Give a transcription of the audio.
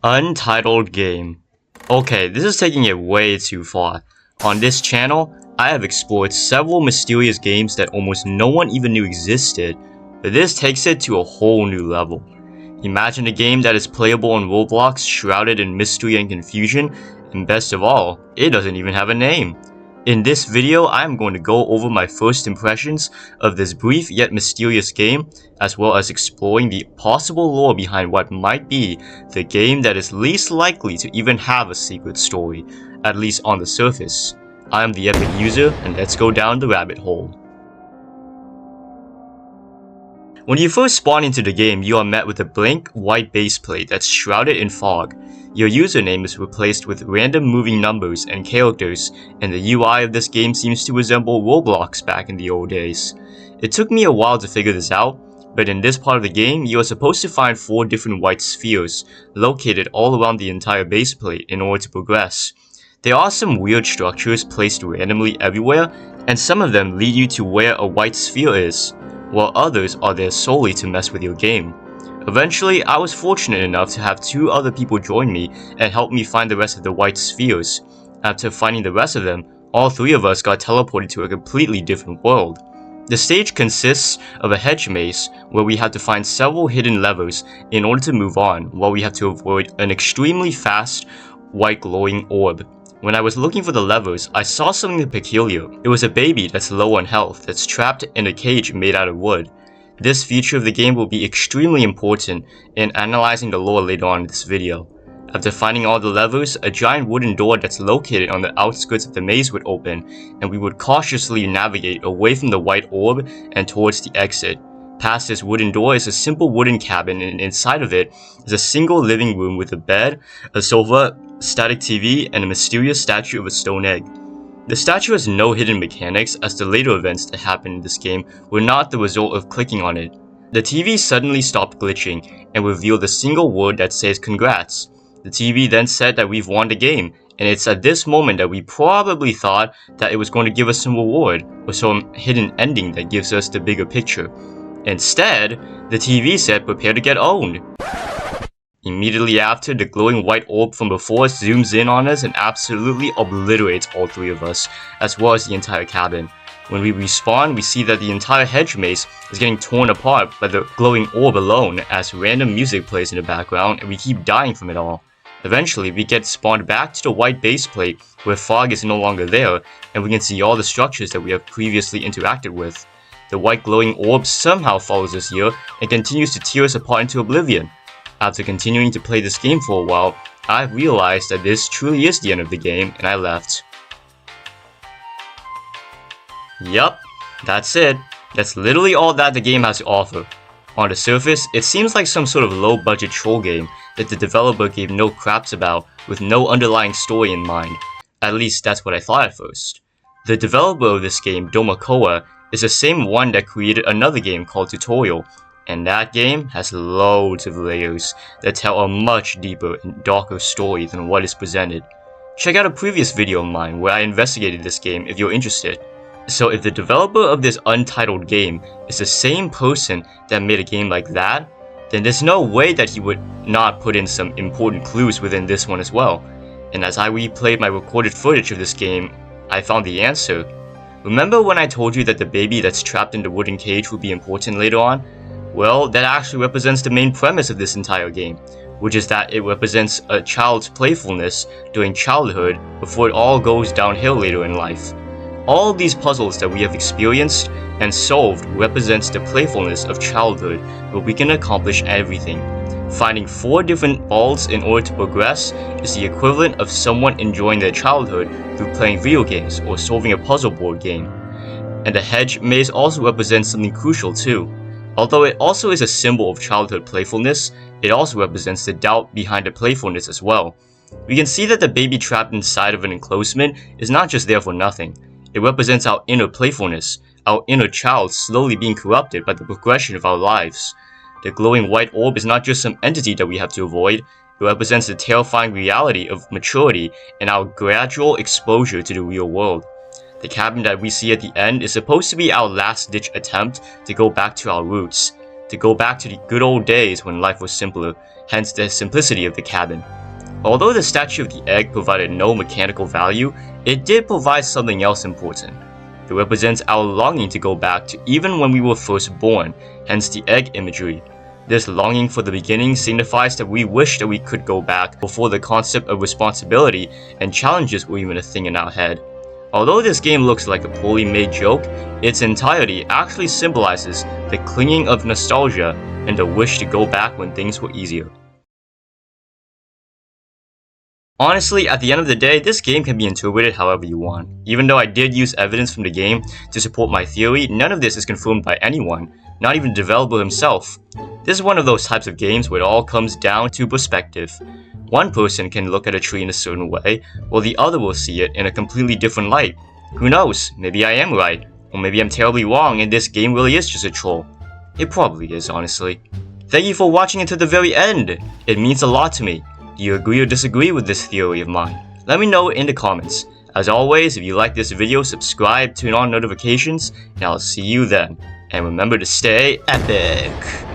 Untitled game. Okay, this is taking it way too far. On this channel, I have explored several mysterious games that almost no one even knew existed, but this takes it to a whole new level. Imagine a game that is playable on Roblox, shrouded in mystery and confusion, and best of all, it doesn't even have a name. In this video, I am going to go over my first impressions of this brief yet mysterious game, as well as exploring the possible lore behind what might be the game that is least likely to even have a secret story, at least on the surface. I am the Epic User, and let's go down the rabbit hole. When you first spawn into the game, you are met with a blank white base plate that's shrouded in fog. Your username is replaced with random moving numbers and characters, and the UI of this game seems to resemble Roblox back in the old days. It took me a while to figure this out, but in this part of the game, you are supposed to find 4 different white spheres, located all around the entire base plate in order to progress. There are some weird structures placed randomly everywhere, and some of them lead you to where a white sphere is, while others are there solely to mess with your game. Eventually, I was fortunate enough to have 2 other people join me and help me find the rest of the white spheres. After finding the rest of them, all 3 of us got teleported to a completely different world. The stage consists of a hedge maze where we have to find several hidden levers in order to move on, while we have to avoid an extremely fast white glowing orb. When I was looking for the levers, I saw something peculiar. It was a baby that's low on health that's trapped in a cage made out of wood. This feature of the game will be extremely important in analyzing the lore later on in this video. After finding all the levers, a giant wooden door that's located on the outskirts of the maze would open, and we would cautiously navigate away from the white orb and towards the exit. Past this wooden door is a simple wooden cabin, and inside of it is a single living room with a bed, a sofa, static TV, and a mysterious statue of a stone egg. The statue has no hidden mechanics, as the later events that happened in this game were not the result of clicking on it. The TV suddenly stopped glitching and revealed a single word that says congrats. The TV then said that we've won the game, and it's at this moment that we probably thought that it was going to give us some reward or some hidden ending that gives us the bigger picture. Instead, the TV said prepare to get owned. Immediately after, the glowing white orb from before zooms in on us and absolutely obliterates all 3 of us, as well as the entire cabin. When we respawn, we see that the entire hedge maze is getting torn apart by the glowing orb alone, as random music plays in the background and we keep dying from it all. Eventually, we get spawned back to the white base plate where fog is no longer there, and we can see all the structures that we have previously interacted with. The white glowing orb somehow follows us here and continues to tear us apart into oblivion. After continuing to play this game for a while, I realized that this truly is the end of the game, and I left. Yup, that's it. That's literally all that the game has to offer. On the surface, it seems like some sort of low-budget troll game that the developer gave no craps about, with no underlying story in mind. At least that's what I thought at first. The developer of this game, Domakoa, is the same one that created another game called Tutorial, and that game has loads of layers that tell a much deeper and darker story than what is presented. Check out a previous video of mine where I investigated this game if you're interested. So if the developer of this untitled game is the same person that made a game like that, then there's no way that he would not put in some important clues within this one as well. And as I replayed my recorded footage of this game, I found the answer. Remember when I told you that the baby that's trapped in the wooden cage would be important later on? Well, that actually represents the main premise of this entire game, which is that it represents a child's playfulness during childhood before it all goes downhill later in life. All of these puzzles that we have experienced and solved represents the playfulness of childhood, where we can accomplish everything. Finding 4 different balls in order to progress is the equivalent of someone enjoying their childhood through playing video games or solving a puzzle board game. And the hedge maze also represents something crucial too. Although it also is a symbol of childhood playfulness, it also represents the doubt behind the playfulness as well. We can see that the baby trapped inside of an enclosement is not just there for nothing. It represents our inner playfulness, our inner child slowly being corrupted by the progression of our lives. The glowing white orb is not just some entity that we have to avoid, it represents the terrifying reality of maturity and our gradual exposure to the real world. The cabin that we see at the end is supposed to be our last-ditch attempt to go back to our roots. to go back to the good old days when life was simpler, hence the simplicity of the cabin. Although the statue of the egg provided no mechanical value, it did provide something else important. It represents our longing to go back to even when we were first born, hence the egg imagery. This longing for the beginning signifies that we wish that we could go back before the concept of responsibility and challenges were even a thing in our head. Although this game looks like a poorly made joke, its entirety actually symbolizes the clinging of nostalgia and the wish to go back when things were easier. Honestly, at the end of the day, this game can be interpreted however you want. Even though I did use evidence from the game to support my theory, none of this is confirmed by anyone, not even the developer himself. This is one of those types of games where it all comes down to perspective. One person can look at a tree in a certain way, while the other will see it in a completely different light. Who knows, maybe I am right, or maybe I'm terribly wrong and this game really is just a troll. It probably is, honestly. Thank you for watching it to the very end. It means a lot to me. Do you agree or disagree with this theory of mine? Let me know in the comments. As always, if you like this video, subscribe, turn on notifications, and I'll see you then. And remember to stay epic!